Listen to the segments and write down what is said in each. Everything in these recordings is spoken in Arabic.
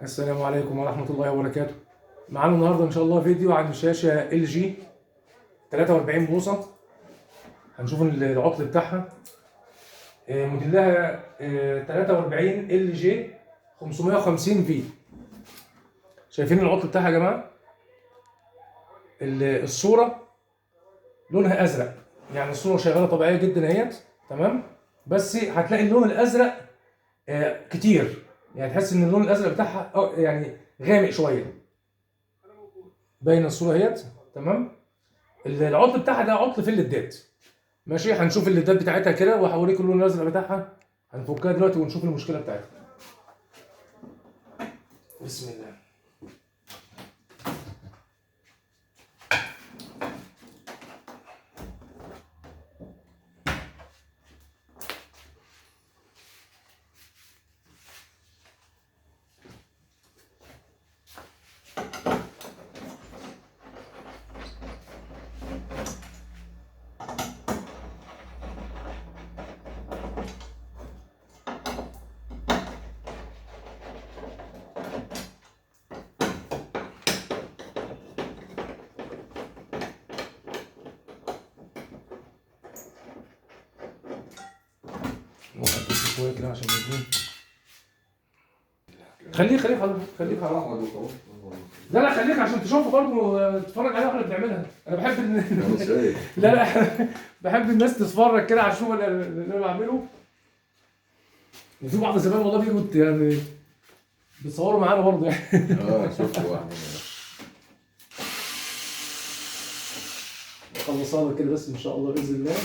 السلام عليكم ورحمة الله وبركاته. معانا النهارده إن شاء الله فيديو عن شاشة ال جي 43 بوصة. هنشوف العطل بتاعها. موديلها 43 ال جي 550 في. شايفين العطل بتاعها يا جماعة؟ الصورة لونها أزرق، يعني الصورة شغالة طبيعية جدا اهيت، تمام؟ بس هتلاقي اللون الأزرق كتير، يعني تحس إن اللون الأزرق بتاعها يعني غامق شوية. باينه الصوره اهيت، تمام. العطل بتاعها ده عطل في الليدات. ماشي، هنشوف الليدات بتاعتها كده وهوريكم اللون الازرق بتاعها. هنفكها دلوقتي ونشوف المشكله بتاعتها. بسم الله. نوقف بس شويه كده عشان يجي. خليك حضرتك، خليك حضرتك. لا خليك عشان تشوفه برضه، تتفرج عليها واحنا بنعملها. انا بحب لا بحب الناس تتفرج كده على الشغل اللي انا بعمله. وفي بعض الزمان والله بيجوا يعني بيتصوروا معانا برضه يعني. شفت واحد خلصها لك كده بس ان شاء الله باذن الله.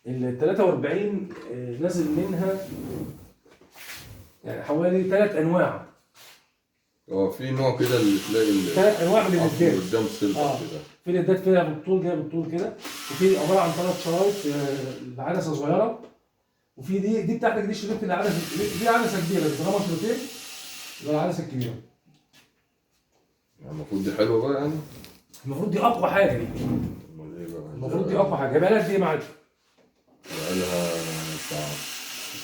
ال 43 نازل منها يعني حوالي 3 انواع. في نوع كده اللي تلاقي 3 انواع من العصب الليدات. قدام سيلفر كده. في ليدات كده بالطول كده بالطول كده، وفي عباره عن 3 شرايط بعدسه صغيره، وفي دي بتاعتك، دي شريط العدسه، دي عدسه كبيره، طالما شريطين يبقى العدسه الكبيره. المفروض دي حلوه بقى يعني. المفروض دي اقوى حاجه دي. امال ايه بقى؟ المفروض دي اقوى حاجه. يبقى لها قد ايه معاك؟ بقالها بتاع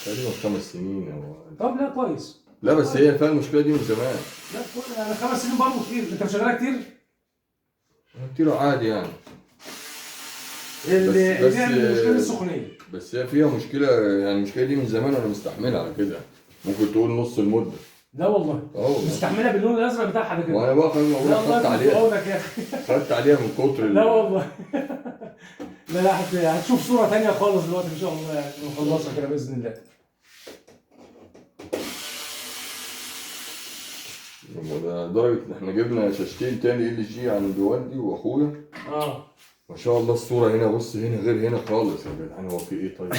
تقريبا 5 سنين او طب لا كويس. لا بس هي فيها المشكله دي من زمان. لا كويس، يعني 5 سنين برضه كتير. انت مش شغالها كتير؟ كتير عادي يعني. اللي بس هي المشكله السخونيه. بس هي فيها مشكله، يعني المشكله دي من زمان وانا مستحملها على كده. ممكن تقول نص المده. لا والله. والله. مستحملها باللون الازرق بتاعها ده كده. وانا بقى خدت عليها. يا اخي. خدت عليها من كتر لا والله. لا هتشوف صوره ثانيه خالص دلوقتي ان شاء الله، يعني نخلصها كده باذن الله. ده درجة إن إحنا جبنا شاشتين تاني ال جي عند والدي وأخويا. ما شاء الله الصورة هنا، بص هنا غير هنا خالص يا جدعان، هو في إيه طيب؟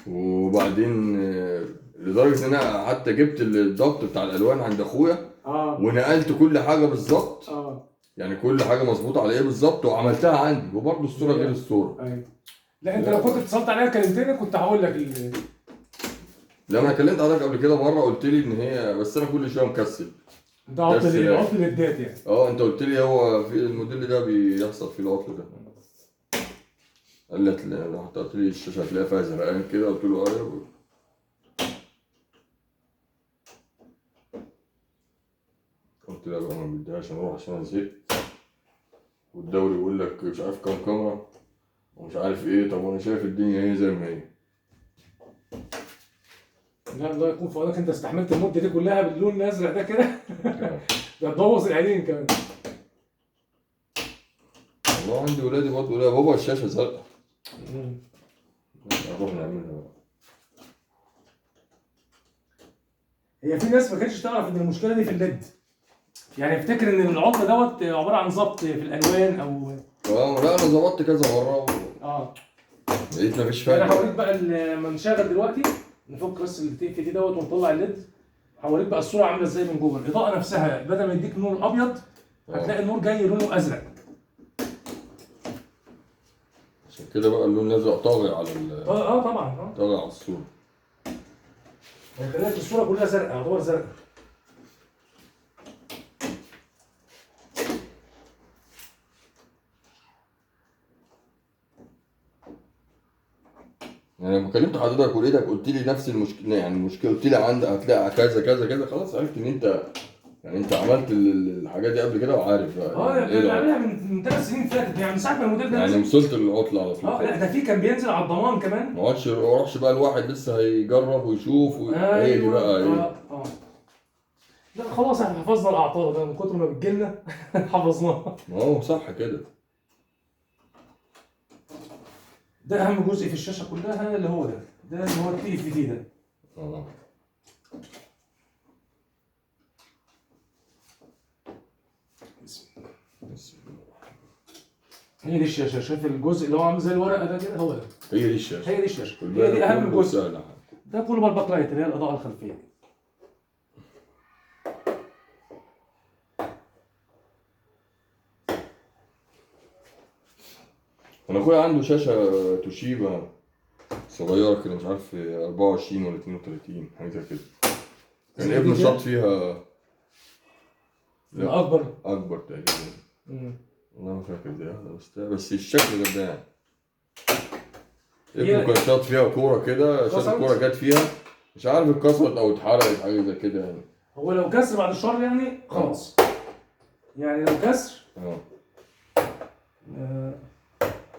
وبعدين لدرجة إن أنا حتى جبت الضبط بتاع الألوان عند أخويا. ونقلت كل حاجة بالظبط. يعني كل حاجة مظبوطة على إيه بالظبط وعملتها عندي، وبرضه الصورة غير الصورة. أيوه. لا أنت لو كنت اتصلت عليا كلمتني كنت هقول لك لا انا كلمت حضرتك قبل كده مره، قلت لي ان هي، بس انا كل شويه مكسل. ده عطل للدات يعني. انت قلت لي هو في الموديل ده بيحصل فيه العطل ده. قال لي لا، قلت لي الشاشه هتلاقيها فيها زرقان كده، قلت له ايوه. قلت له بقى ما بديهاش اروح عشان انا زهقت، والدوري يقول لك مش عارف كام كاميرا ومش عارف ايه. طب وانا شايف الدنيا هي زي ما هي. لا الله يكون في عونك، انت استحملت المده دي كلها باللون الازرق ده كده. ده تبوظ العينين كمان. والله عندي ولادي برضه يا بابا الشاشه زرقاء. نروح نعملها بقى. هي في ناس ما كانتش تعرف ان المشكله دي في الليد، يعني افتكر ان العطل دوت عباره عن ظبط في الالوان او لا انا ظبطت كذا مره لقيت مفيش فايده. انا هوريك بقى لما نشغل دلوقتي، نفك بس اللي في دي دوت ونطلع الليد. هوريك بقى الصوره عامله ازاي من جوه. الاضاءه نفسها بدل ما يديك نور ابيض هتلاقي النور جاي لونه ازرق. عشان كده بقى اللون الازرق طاغي على طبعا طاغي على الصوره. هيخليك الصوره كلها زرقاء، يعتبر زرقاء. يعني لما كلمت حضرتك ولقيتك قلت لي نفس المشكله، يعني المشكله قلت لي عندك هتلاقي كذا كذا كذا، خلاص عرفت ان انت يعني انت عملت الحاجات دي قبل كده وعارف بقى يعني ايه كان العطل. عاملها من 3 سنين فاتت، يعني من ساعه ما الموديل ده يعني نزل. وصلت للعطله على طول. لا ده في كان بينزل على الضمان كمان. ما اروحش بقى الواحد لسه هيجرب ويشوف هي دي بقى ايه. لا خلاص احنا حفظنا الاعطال ده من كتر ما بتجيلنا حفظناها. ما هو صح كده. ده اهم جزء في الشاشه كلها اللي هو ده اللي هو التي اف تي ده. هي دي الشاشه، شايف الجزء اللي هو عامل زي الورقه ده كده، هو ده. هي دي الشاشه. هي دي الشاشه، هي دي اهم جزء. ده كله بالباك لايت اللي هي الاضاءه الخلفيه. انا اخويا عنده شاشه توشيبا صغيره كده، مش عارف 24 ولا 32 حاجه زي كده، كان ابنه شاط فيها. لا اكبر تقريبا. والله ما فاكر دي بس الشكل ده يعني ابنه كان شاط فيها كوره كده، شاط الكوره جت فيها مش عارف اتكسرت او اتحرقت حاجه زي كده يعني. هو لو كسر بعد الشر يعني خلاص. يعني لو كسر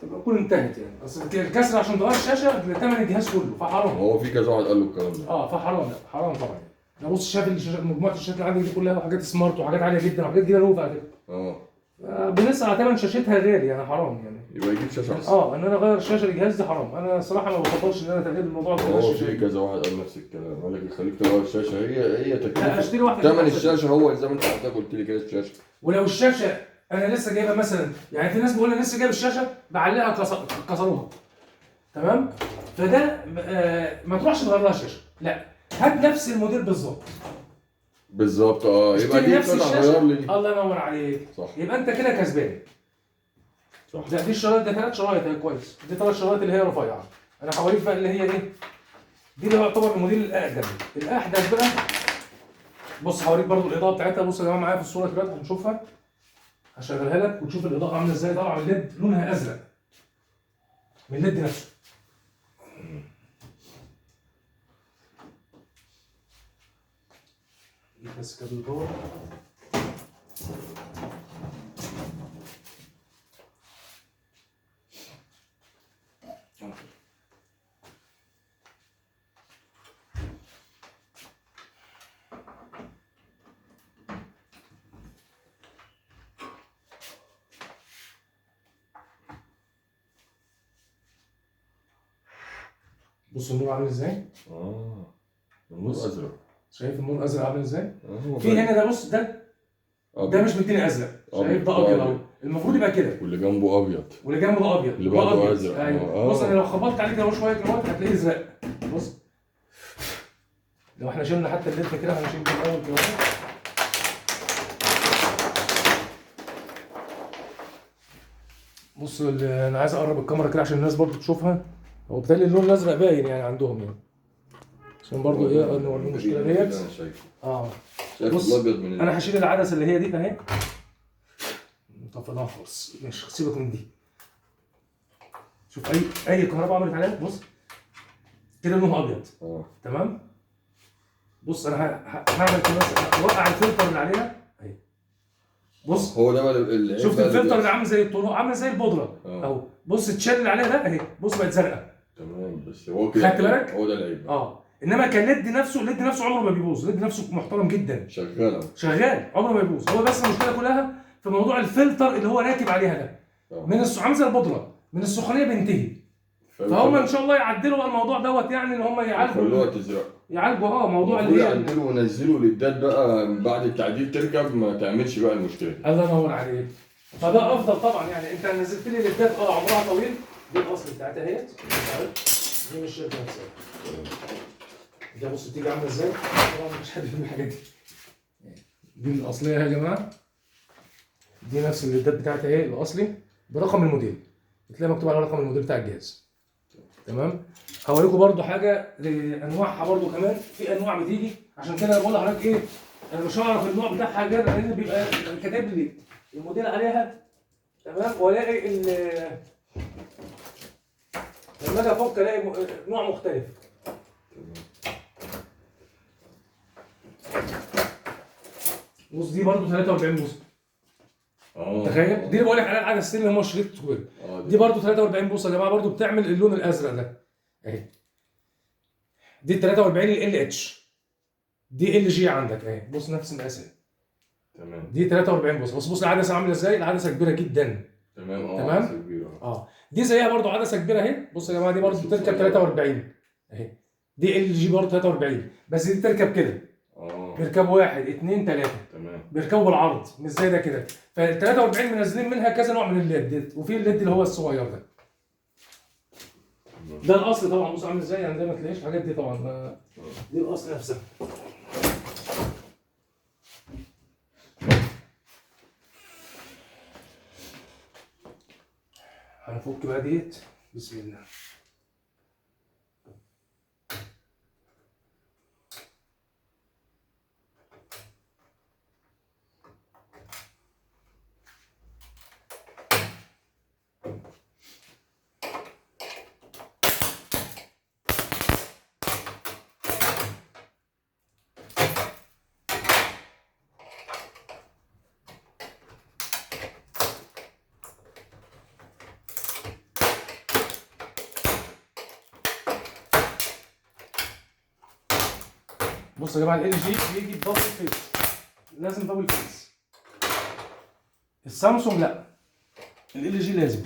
تبقى تكون انتهت يعني، اصل الكسر عشان تغير الشاشه بثمن الجهاز كله فحرام. هو في كذا واحد قال له الكلام ده. فحرام، لا حرام طبعا. انا بص شايف مجموعه الشاشات اللي عندي دي كلها حاجات سمارت وحاجات عاليه جدا وحاجات جديده نوفا على فكره. بنسعى على ثمن شاشتها غالي يعني حرام يعني. يبقى يجيب شاشه احسن. ان انا اغير الشاشه للجهاز دي حرام. انا صراحه ما بفضلش ان انا تغيير الموضوع ده. هو في كذا واحد قال نفس الكلام، قال لك خليك تغير الشاشه، هي تكلفه. اشتري واحده ثمن الشاشه هو زي ما انت حضرتك قلت لي كده الشاشه. ولو الشاشه انا لسه جايبها مثلا، يعني في ناس بيقول انا لسه جايب الشاشه بعلقها كسروها تمام، فده ما تروحش تغير لها شاشه، لا هات نفس الموديل بالظبط. يبقى دي قطعه غير لي دي. الله ينور عليك. صح. يبقى انت كده كسبان. صح. لا دي الشرايط، ده 3 شرايط هي كويس، دي 3 شرايط اللي هي رفيعه. انا هوريك بقى اللي هي ايه، دي اللي يعتبر الموديل الاقدم الاحدث بقى. بص هوريك برضو الاضاءه بتاعتها. بص يا جماعه معايا في الصوره دلوقتي هنشوفها، هشغلها لك وتشوف الاضاءه عامله ازاي. طالعه من الليد لونها ازرق من الليد نفسه. بس كده جوه. بص النور عامل ازاي؟ النور ازرق. شايف النور ازرق عامل ازاي؟ في هنا ده بص ده مش مديني ازرق، شايف ده ابيض اهو، المفروض يبقى كده. واللي جنبه ابيض. واللي جنبه ده ابيض. اللي بعده ازرق. ايوه. بص انا لو خبطت عليه كده شويه كده هتلاقيه ازرق. بص لو احنا شلنا حتى الليد كده هنشيل ده الاول كده. بص انا عايز اقرب الكاميرا كده عشان الناس برضو تشوفها. هو بالتالي اللون الازرق باين يعني عندهم يعني، عشان برضو ايه نوري المشكله ديت. بص انا هشيل العدسه اللي هي دي اهي، طفيناها خالص. ماشي سيبك من دي. شوف اي كهرباء عملت عليها. بص كده لونها ابيض. تمام. بص انا هعمل كده مثلا اوقع الفلتر اللي عليها اهي. بص هو ده بقى شفت الفلتر اللي عامل زي الطرق، عامل زي البودره اهو. بص اتشال اللي عليها ده اهي. بص بقت زرقاء. تمام. بس هو كده خدت بالك؟ هو ده العيب. انما كان الليد نفسه عمره ما بيبوظ. الليد نفسه محترم جدا، شغال عمره ما يبوظ. هو بس المشكله كلها في موضوع الفلتر اللي هو راكب عليها ده. من عامل زي البودره، من السخونيه بينتهي. فهم ان شاء الله يعدلوا الموضوع دوت، يعني ان هم يعالجوا موضوع اللي هي يعدلوا وينزلوا ليدات بقى بعد التعديل تركب ما تعملش بقى المشكله دي. الله ينور عليك. فده افضل طبعا. يعني انت نزلت لي ليدات عمرها طويل. دي الاصل بتاعتها اهيت، دي مش الشركه نفسها. ده بص بتيجي عامله ازاي؟ طبعا مش حد يفهم الحاجات دي. دي الاصليه يا جماعه. دي نفس الليدات بتاعتها اهي الاصلي برقم الموديل. بتلاقي مكتوب على رقم الموديل بتاع الجهاز. تمام. هوريكم برضو حاجه لانواعها برضو كمان. في انواع بتيجي، عشان كده بقول لحضرتك ايه، انا مش هعرف النوع بتاعها غير لان بيبقى كاتب لي الموديل عليها. تمام. والاقي لما اجي افك الاقي نوع مختلف. بص دي برضه 43 بوصه. تخيل، دي اللي بقول لك عليها العدسه السن اللي هو شريط طويل. دي برضه 43 بوصه يا جماعه، برضه بتعمل اللون الازرق ده اهي. دي 43 ال اتش، دي ال جي عندك اهي، بص نفس المقاس اهي. تمام. دي 43 بوصه. بص العدسه عامله ازاي، العدسه كبيره جدا. تمام. تمام. عدسه كبيره. دي زيها برضه عدسه كبيره اهي. بص يا جماعه دي برضه بتركب 43 اهي. دي ال جي برضه 43، بس دي بتركب كده. بيركبوا 1 2 3. تمام. بيركبوا بالعرض مش زي ده كده. فال 43 منزلين منها كذا نوع من الليد، وفي الليد اللي هو الصغير ده. ده الاصل طبعا. بص عامل ازاي، يعني زي ما تلاقيش الحاجات دي طبعا. دي الاصل نفسها. هنفك بقى ديت. بسم الله. بصوا يا جماعه ال جي بيجي بدبل فيس، لازم دبل فيس. السامسونج لا، ال جي لازم.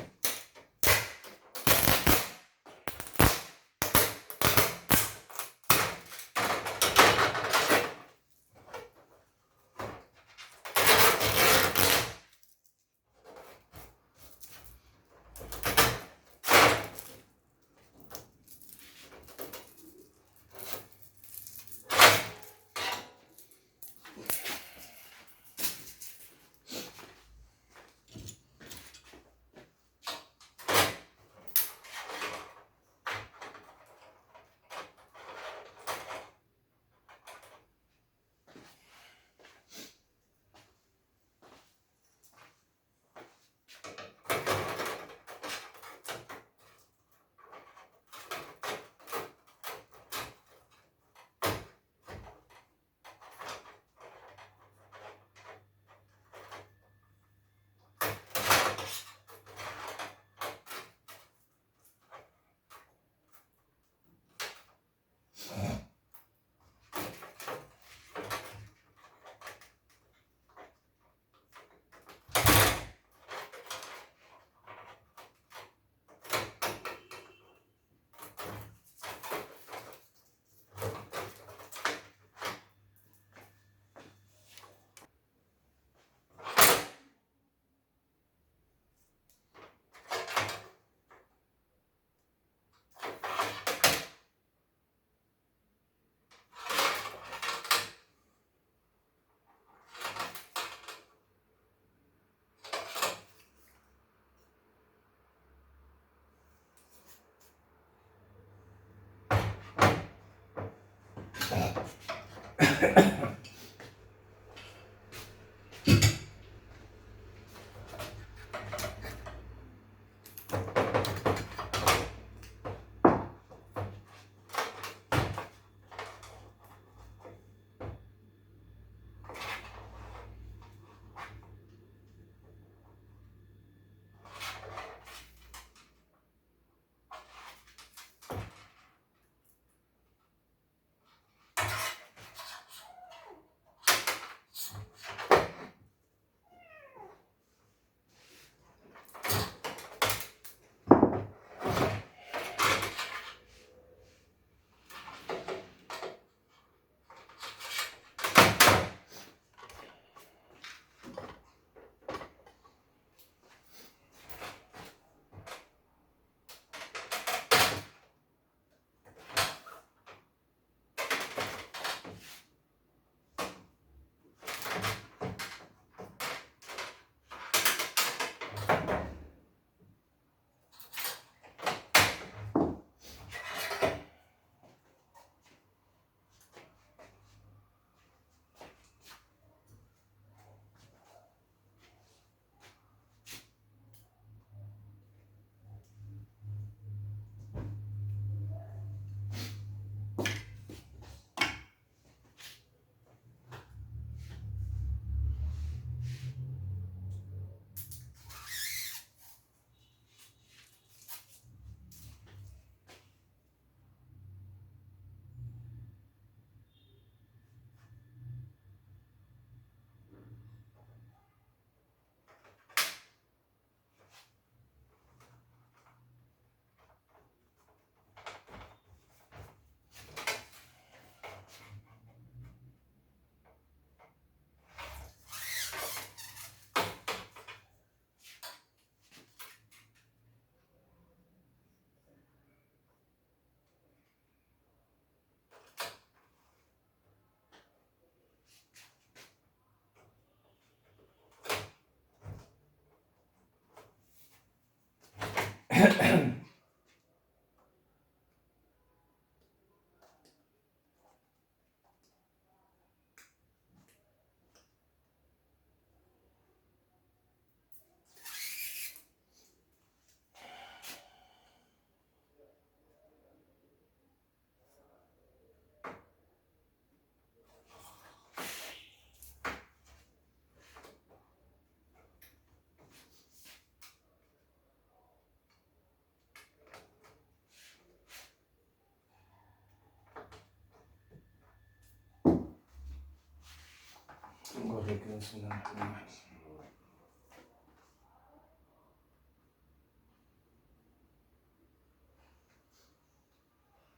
نجرب كده، بسم الله الرحمن الرحيم.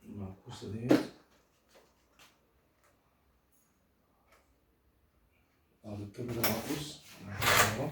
المعكوسة ديت الكبد المعكوس اهو.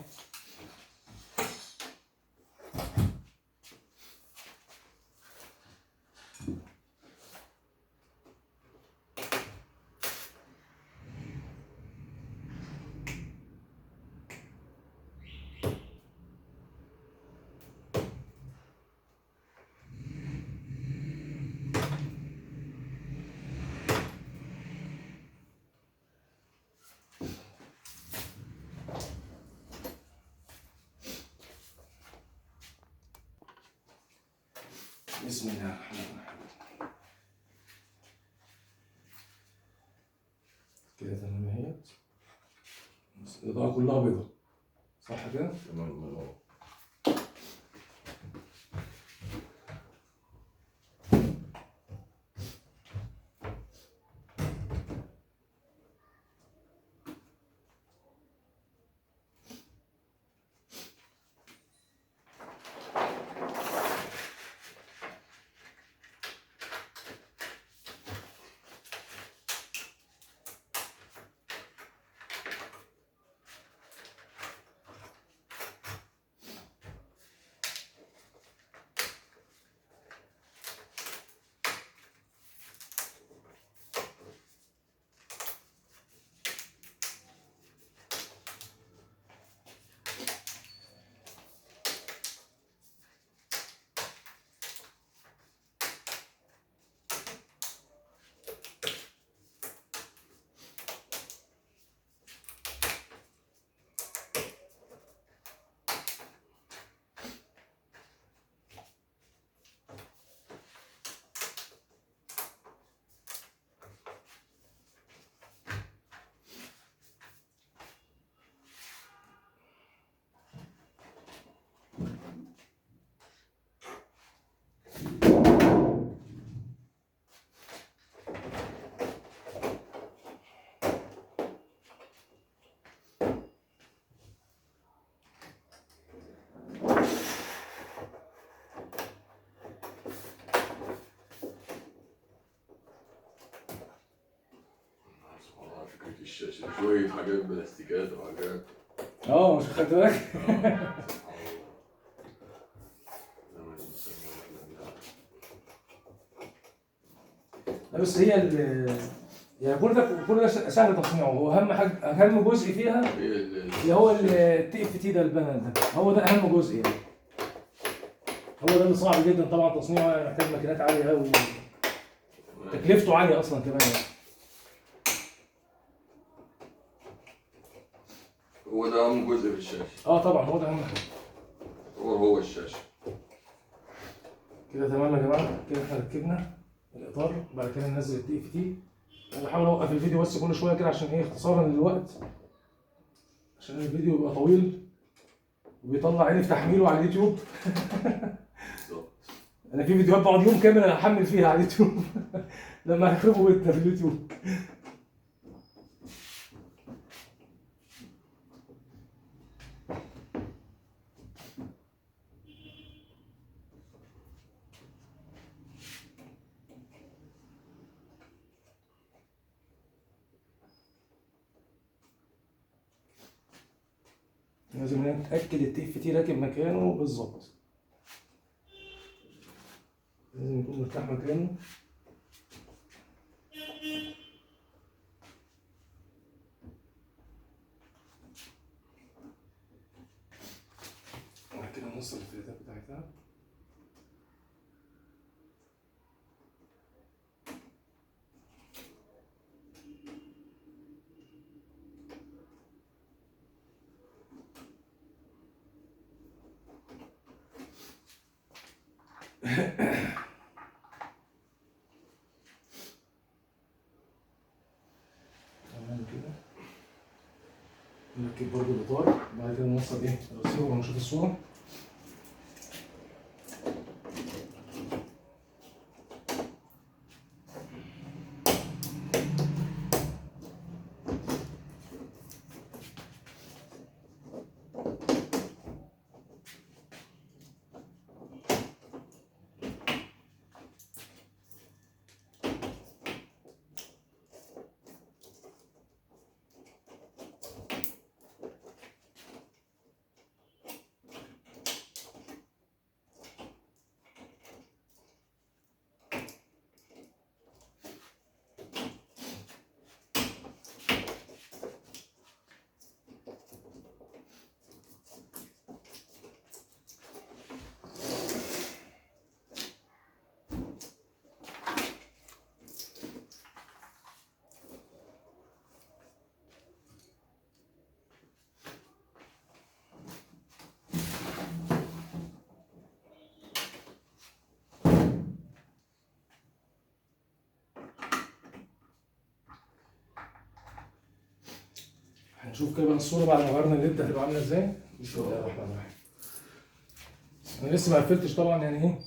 بسم الله الرحمن الرحيم. كده تمام اهيت. الإضاءة كلها بيضة صح كده؟ تمام. الشاشة شوية حاجات بلاستيكات وحاجات. مش خدت بالك؟ لا بس هي يعني كل ده سهل تصنيعه. هو اهم حاجه، اهم جزء فيها اللي هو التي اف تي ده، البانل ده هو ده اهم جزء يعني. هو ده اللي صعب جدا طبعا تصنيعه، يعني محتاج ماكينات عاليه وتكلفته عاليه اصلا كمان يعني. هو ده اهم جزء في الشاشة. طبعا هو ده اهم حاجه. هو الشاشة. كده تمام يا جماعه. كده احنا ركبنا الاطار، بعد كده ننزل التي اف تي. انا بحاول اوقف الفيديو بس كل شويه كده عشان اختصارا للوقت، عشان الفيديو بيبقى طويل وبيطلع عيني في تحميله على اليوتيوب. انا في فيديوهات بقعد يوم كامل احمل فيها على اليوتيوب لما هيخربوا بيتنا في اليوتيوب. لازم نتاكد التي اف تي راكب مكانه بالظبط، لازم يكون مرتاح مكانه. وبعد كده نوصل الفلاتات بتاعتها. تمام كده. نركب برضه الاطار، بعد كده نوصل ايه الرسيفر ونشوف الصوره. هنشوف كده بقى الصوره بعد ما غيرنا الليد هتبقى عامله ازاي. بسم الله الرحمن الرحيم. انا لسه ما قفلتش طبعا يعني ايه،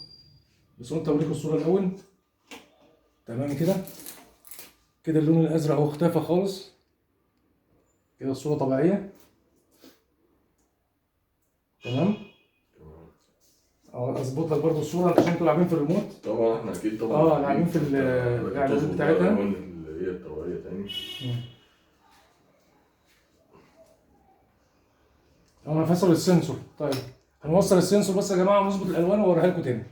بس قلت اوريكم الصوره الاول. تمام كده. كده اللون الازرق اهو اختفى خالص. كده الصوره طبيعيه. تمام. اظبط لك برضه الصوره عشان انتوا لاعبين في الريموت. طبعا احنا اكيد طبعا لاعبين في الاعدادات بتاعتها اللي هي الطبيعيه تاني. انا فاصل السنسور. طيب هنوصل السنسور بس يا جماعه ونظبط الالوان واوريها لكم تاني.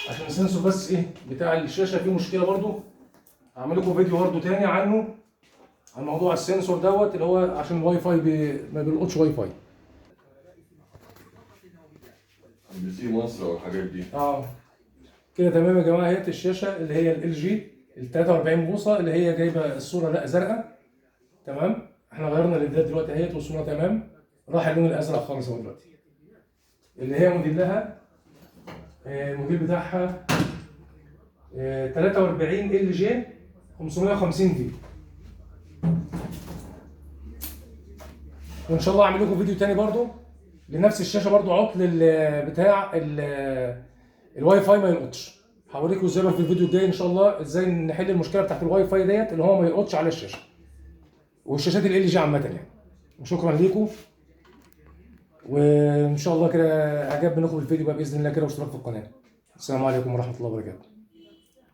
عشان السنسور بس ايه بتاع الشاشه فيه مشكله برضو، هعمل لكم فيديو برضو تاني عنه، عن موضوع السنسور دوت اللي هو عشان الواي فاي ما بيلقطش واي فاي. بي سي مصر والحاجات دي. كده تمام يا جماعه. اهي الشاشه اللي هي ال جي ال 43 بوصه اللي هي جايبه الصوره لا زرقاء. تمام. احنا غيرنا الليدات دلوقتي اهيت والصوره تمام. راح اللون الازرق خالص اهو دلوقتي. اللي هي موديلها الموديل بتاعها 43 ال جي 550 دي. وان شاء الله اعمل لكم فيديو تاني برضو لنفس الشاشه برضو عطل بتاع الواي فاي ما يلقطش. هوريكم ازاي في الفيديو الجاي ان شاء الله ازاي نحل المشكله بتاعت الواي فاي ديت اللي هو ما يلقطش على الشاشه والشاشات ال جي عامه يعني. وشكرا ليكم، وان شاء الله كده اعجاب منكم الفيديو بقى باذن الله كده، واشتراك في القناه. السلام عليكم ورحمه الله وبركاته.